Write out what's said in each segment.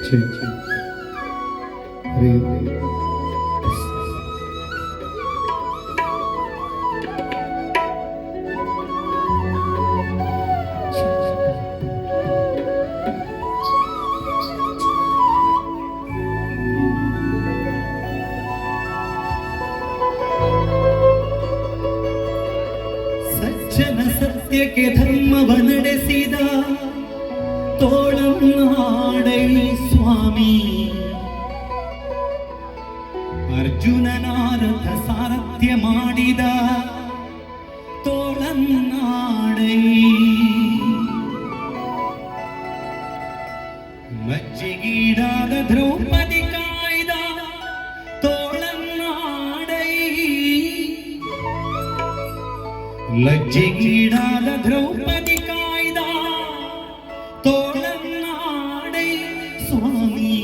ಸಜ್ಜನ ಸತ್ಯಕ್ಕೆ ಧರ್ಮವ ನಡೆಸಿದ ತೋಳನ್ನಾಡೈ ಸ್ವಾಮಿ, ಅರ್ಜುನನ ರಥ ಸಾರಥ್ಯ ಮಾಡಿದ ತೋಳನ್ನಾಡೈ, ಲಜ್ಜೆಗೀಡಾದ ದ್ರೌಪದಿ ಕಾಯ್ದ ತೋಳನ್ನಾಡೈ, ಲಜ್ಜೆಗೀಡಾದ ದ್ರೌಪದಿ ಕಾಯ್ದ ತೋಳನ್ನಾಡೈ ಸ್ವಾಮಿ,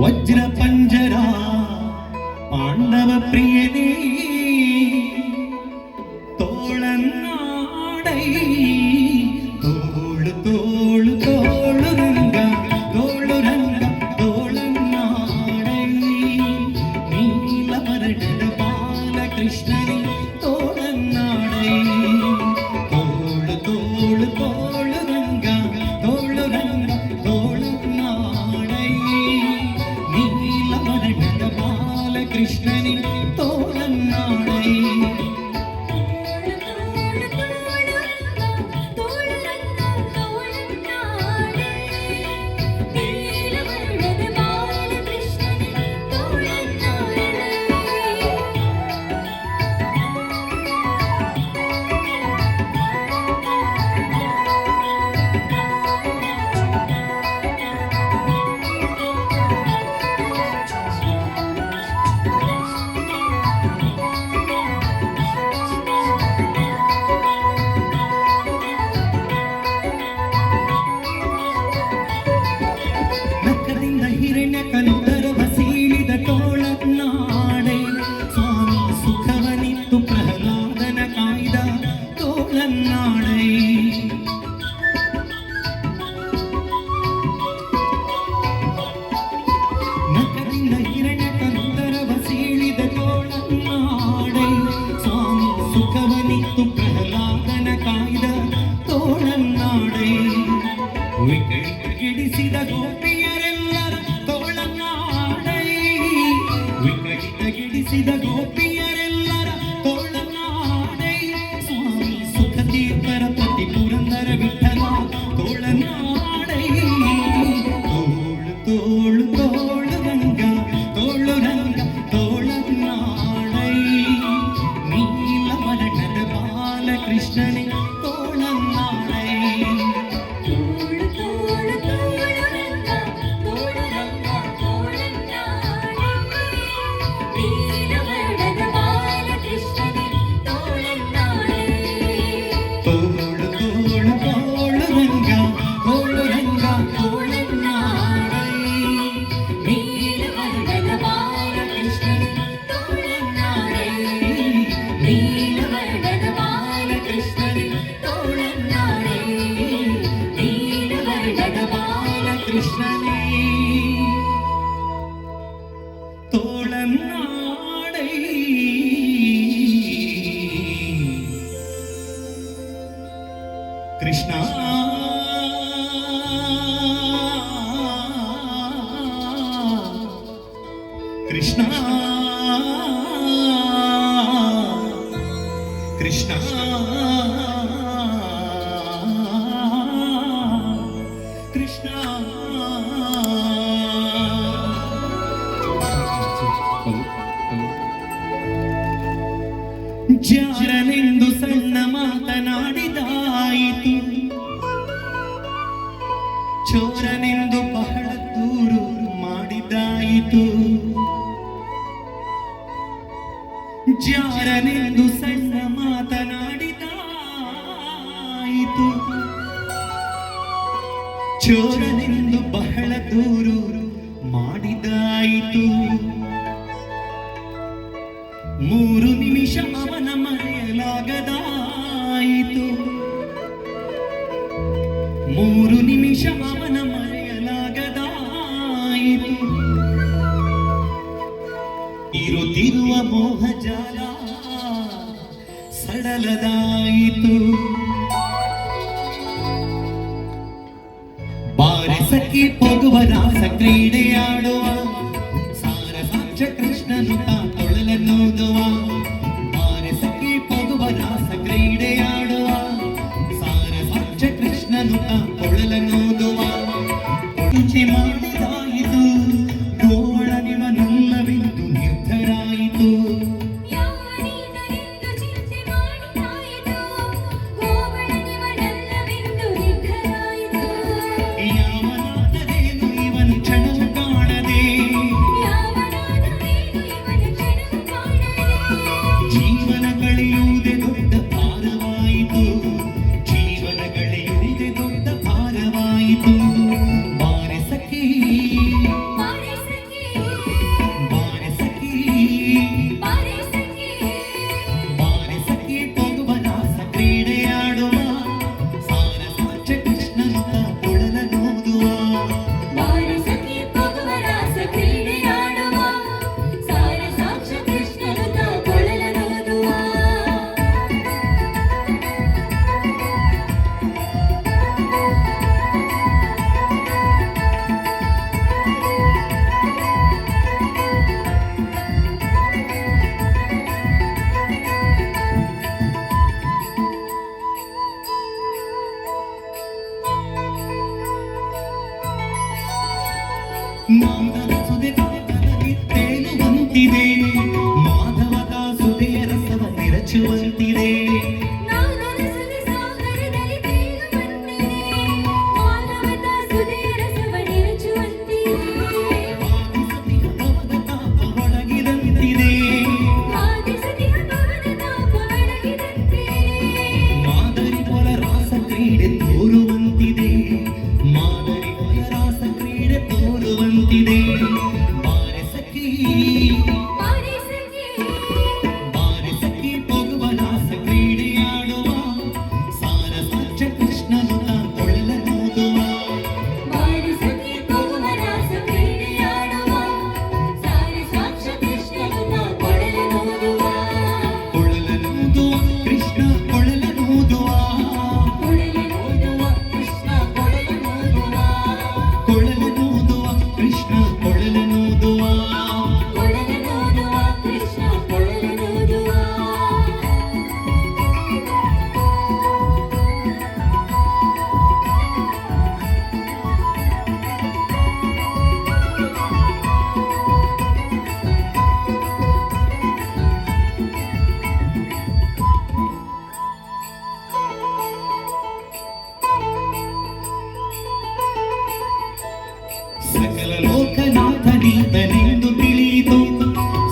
ವಜ್ರ ಪಂಜರ ಪಾಂಡವ ಪ್ರಿಯನೇ ತೋಳನ್ನಾಡೈ, ತೋಳು ತೋಳು ತೋಳು ರಂಗ ತೋಳು ರಂಗ ತೋಳನ್ನಾಡೈ, ನೀಲವರ್ಣದ ಬಾಲಕೃಷ್ಣನೇ ತೋಳನ್ನಾಡೈ, ತೋಳು ತೋಳು ತೋಳು ರಂಗ ತೋಳು ರಂಗ ತೋಳನ್ನಾಡೈ, ನೀಲವರ್ಣದ ಬಾಲಕೃಷ್ಣನೇ ತೋಳನ್ನಾಡೈ. ಹಿರಣ್ಯಕಂಠರವ ಸೀಳಿದ ತೋಳನ್ನಾಡೈ ಸ್ವಾಮಿ, ಸುಖವನಿತ್ತು ಪ್ರಹ್ಲಾದನ ಕಾಯ್ದ ತೋಳನ್ನಾಡೈ, ನಖದಿಂದ ಹಿರಣ್ಯಕಂಠರವ ಸೀಳಿದ ತೋಳನ್ನಾಡೈ ಸ್ವಾಮಿ, ಸುಖವನಿತ್ತು ಪ್ರಹ್ಲಾದನ ಕಾಯ್ದ ತೋಳನ್ನಾಡೈ, ವಿಕಟಿಗಿಡಿಸಿದ ಗೋಪಿಯರೆಲ್ಲರ ತೋಳನ್ನಾಡೈ, ವಿಕಟಿಗಿಡಿಸಿದ ಗೋಪಿಯರೆಲ್ಲರ ತೋಳನ್ನಾಡೈ ಸ್ವಾಮಿ, ಸುಖತೀರ್ಥರ ಪತಿ ಪುರಂದರ ವಿಠಲ ತೋಳನ್ನಾಡೈ, ತೋಳು ತೋಳು ತೋಳು ರಂಗ ತೋಳು ರಂಗ ತೋಳನ್ನಾಡೈ, ನೀಲವರ್ಣದ ಬಾಲಕೃಷ್ಣನೇ ತೋಳನ್ನಾಡೈ, ಕೃಷ್ಣನೇ ತೋಳನ್ನಾಡೈ, ಕೃಷ್ಣ ಕೃಷ್ಣ ಕೃಷ್ಣ ಕೃಷ್ಣ. ಜಾರನೆಂದು ಸಣ್ಣ ಮಾತನಾಡಿದಾಯಿತು, ಚೋರನೆಂದು ಬಹಳ ದೂರು ಮಾಡಿದಾಯಿತು, ಜಾರನೆಂದು ಸಣ್ಣ ಮಾತನಾಡಿದಾಯಿತು, ಚೋರನೆಂದು ಬಹಳ ದೂರು ಮಾಡಿದಾಯಿತು, 3 ನಿಮಿಷ ಅವನ ಮರೆಯಲಾಗದಾಯಿತು, 3 ನಿಮಿಷ ಅವನ ಮರೆಯಲಾಗದ ಇರುತ್ತಿರುವ ಮೋಹಜಾಲ ಸಡಲದಾಯಿತು. ಬಾರೆ ಸಖಿ ಹೋಗುವ ರಾಸ ಕ್ರೀಡೆಯಾಡುವ ಸಾರಸಾಕ್ಷ ಕೃಷ್ಣನು ತೊಳಲನ್ನೋದುವ. ಬಾರೆ ಸಖಿ ಹೋಗುವ ರಾಸ ಕ್ರೀಡೆಯಾಡುವ ಸಾರಸಾಕ್ಷ ಕೃಷ್ಣನು ತೊಳಲನ್ನೋದುವ. ಪೂಜೆ ಮಾಡಿದಾಯಿತು ಗೋವಳನಿವನಲ್ಲವೆಂದು ನಿರ್ಧರಾಯಿತು. ಜೀವನ ಕಳೆಯುವುದೇ ದೊಡ್ಡ ಭಾರವಾಯಿತು, ಜೀವನ ಕಳೆಯುವುದೇ ದೊಡ್ಡ ಭಾರವಾಯಿತು. ಬಾರೆ ಸಖಿ ಬಾರೆ ಸಖಿ ಬಾರೆ ಸಖಿ ಹೋಗುವ ರಾಸ ಕ್ರೀಡೆಯಾಡುವ ಸಾರಸಾಕ್ಷ ಕೃಷ್ಣನ ಕೊಳಲನೋದುವ. ಮಾಧವ ಸುದೆ ತೇಲುವಂತಿದೆ, ಮಾಧವದ ಸುದೆಯ ರಸವ ನಿರಚುವಂತಿದೆ. ಮಾದರಿ ಪೊಲ ರಾಸ ಕ್ರೀಡೆ ತೋರುವಂತಿದೆ, ಮಾದರಿ ಪೊಲ ರಾಸ ಕ್ರೀಡೆ ತೋರುವಂತಿದೆ. ಬಾರೆ ಸಖಿ ಬಾರೆ ಸಖಿ ಹೋಗುವ ರಾಸ ಕ್ರೀಡೆಯಾಡುವ ಸಾರಸಾಕ್ಷ ಕೃಷ್ಣನು ಕೊಳಲನೋದುವ. ಕೊಳಲನೋದುವ ಕೃಷ್ಣ ಕೊಳಲನೋದುವ. ಕೊಳಲನೋದುವ ಕೃಷ್ಣ ಕೊಳಲನೋದುವ. ಸಕಲ ಲೋಕನಾಥನೀತನೆಂದು ತಿಳಿಯಿತು,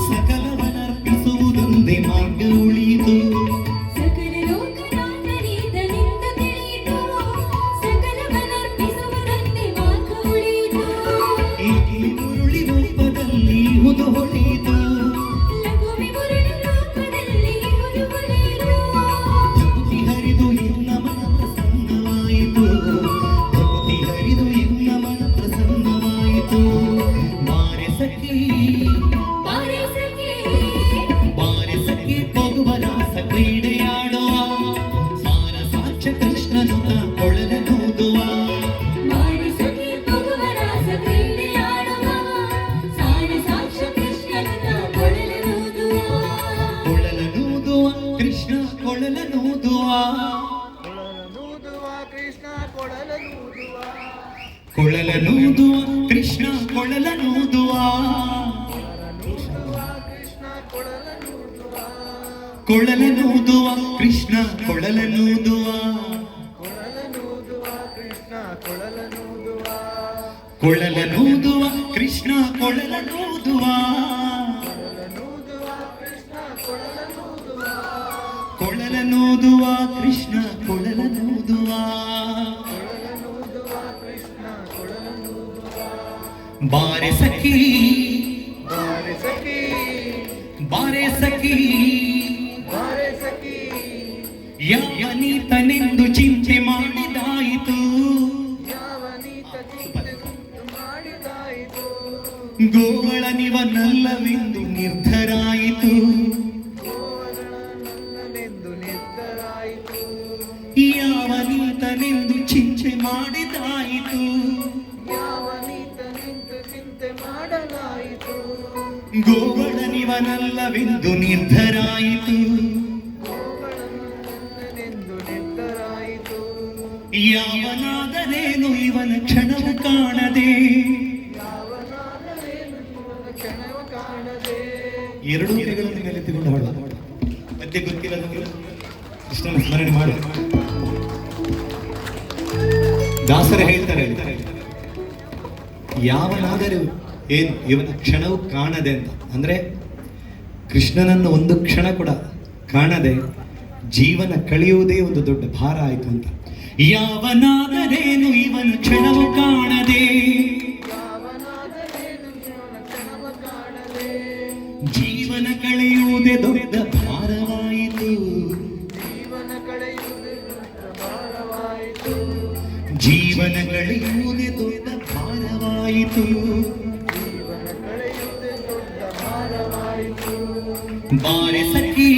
ಸಕಲವನರ್ಪಿಸುವುದೊಂದೇ ಮಾರ್ಗ ಉಳಿಯಿತು. ಲಕ್ಷ್ಮಿ ಮುರುಳಿ ರೂಪದಲ್ಲಿ ಹುದು ಹೊಳೆಯಿತು, ಭಕ್ತಿ ಹರಿದು ಎನ್ನ ಮನ ಪ್ರಸನ್ನವಾಯಿತು, ಭಕ್ತಿ ಹರಿದು ಎನ್ನ ಮನ ಪ್ರಸನ್ನವಾಯಿತು. ಬಾರೆ ಸಖಿ ಬಾರೆ ಸಖಿ ಹೋಗುವ ರಾಸ ಕ್ರೀಡೆಯಾಡುವ ಸಾರಸಾಕ್ಷ ಕೃಷ್ಣನು ಕೊಳಲನೋದುವ. ಕೊಳಲನೂದುವ ಕೃಷ್ಣ ಕೊಳಲನೂದುವ. ಕೊಳಲನೂದುವ ಕೃಷ್ಣ ಕೊಳಲನೂದುವ. ಕೊಳಲನೂದುವ ಕೃಷ್ಣ ಕೊಳಲನೂದುವ. ಕೊಳಲನೂದುವ ಕೃಷ್ಣ ಕೊಳಲನೂದುವ. ಕೊಳಲನೂದುವ ಕೃಷ್ಣ ಕೊಳಲನೂದುವ. ಬಾರೆ ಸಖಿ ಬಾರೆ ಸಖಿ ಯಾವನೀತನೆಂದು ಚಿಂತೆ ಮಾಡಿದಾಯಿತು, ಗೋವಳನಿವನಲ್ಲವೆಂದು ನಿರ್ಧಾರ ಮಾಡದಾಯಿತು. ಗೋವರ್ಧನನೆಂದು ನಿರ್ಧರಾಯಿತು. ಯಾವ ನೀತನೆಂದು ಚಿಂತೆ ಮಾಡಿದಾಯಿತು. ಯಾವ ನೀತನೆಂದು ಚಿಂತೆ ಮಾಡಲಾಯಿತು. ಗೋವರ್ಧನಿವನಲ್ಲವೆಂದು ನಿರ್ಧರಾಯಿತು. ಗೋವರ್ಧನನೆಂದು ನಿರ್ಧರಾಯಿತು. ಯಾವನಾದರೇನು ಇವನ ಕ್ಷಣವು ಕಾಣದೆ. ಯಾವನಾದರೇನು ಇವನ ಕ್ಷಣವ ಕಾಣದೆ. ಎರಡೂ ಕೈಗಳನ್ನು ಮೇಲೆತ್ತಿಕೊಂಡು ಹಾಡು. ಮಧ್ಯೆ ಗೊತ್ತಿಲ್ಲ ನಮಗೆ. ಕೃಷ್ಣನ ಸ್ಮರಣೆ ಮಾಡು. ದಾಸರು ಹೇಳ್ತಾರೆ ಯಾವನಾದರೂ ಏನು ಇವನ ಕ್ಷಣವು ಕಾಣದೆ ಅಂತ. ಅಂದ್ರೆ ಕೃಷ್ಣನನ್ನು ಒಂದು ಕ್ಷಣ ಕೂಡ ಕಾಣದೆ ಜೀವನ ಕಳೆಯುವುದೇ ಒಂದು ದೊಡ್ಡ ಭಾರ ಆಯಿತು ಅಂತ. ಯಾವನಾದರೇನು ಇವನ ಕ್ಷಣವು ಕಾಣದೆ. ಯಾವನಾದರೇನು ಇವನ ಕ್ಷಣವ ಕಾಣದೆ. ಜೀವನ ಕಳೆಯುವುದೇ ದೊಡ್ಡ ಭಾರವಾಯಿತು. ಜೀವನ ಕಳೆಯುವುದೇ ದೊಡ್ಡ ಭಾರವಾಯಿತು. ಜೀವನ ಕಳೆಯುವುದೇ ದೊಡ್ಡ ಭಾರವಾಯಿತು. ಜೀವನ ಕಳೆಯುವುದೇ ದೊಡ್ಡ ಭಾರವಾಯಿತು. ಬಾರೆ ಸಖಿ